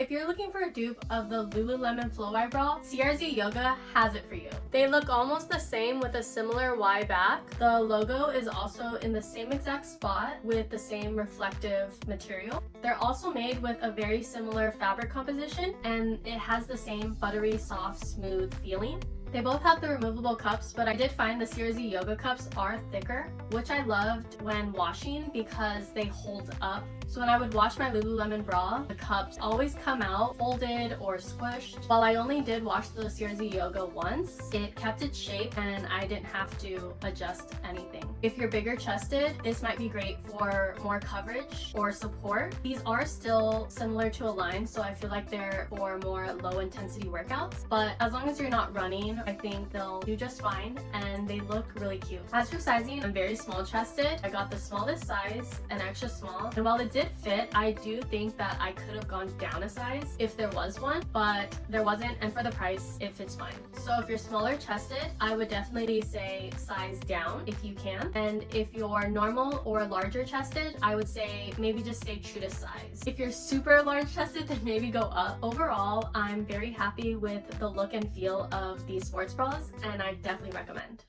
If you're looking for a dupe of the Lululemon Flow-Y bra, CRZ Yoga has it for you. They look almost the same with a similar Y back. The logo is also in the same exact spot with the same reflective material. They're also made with a very similar fabric composition, and it has the same buttery, soft, smooth feeling. They both have the removable cups, but I did find the CRZ Yoga cups are thicker, which I loved when washing because they hold up. So when I would wash my Lululemon bra, the cups always come out folded or squished. While I only did wash the CRZ Yoga once, it kept its shape and I didn't have to adjust anything. If you're bigger chested, this might be great for more coverage or support. These are still similar to Align, so I feel like they're for more low intensity workouts, but as long as you're not running, I think they'll do just fine and they look really cute. As for sizing, I'm very small chested. I got the smallest size, an extra small, and while it did fit, I do think that I could have gone down a size if there was one, but there wasn't, and for the price, it fits fine. So if you're smaller chested, I would definitely say size down if you can, and if you're normal or larger chested, I would say maybe just stay true to size. If you're super large chested, then maybe go up. Overall, I'm very happy with the look and feel of these sports bras, and I definitely recommend.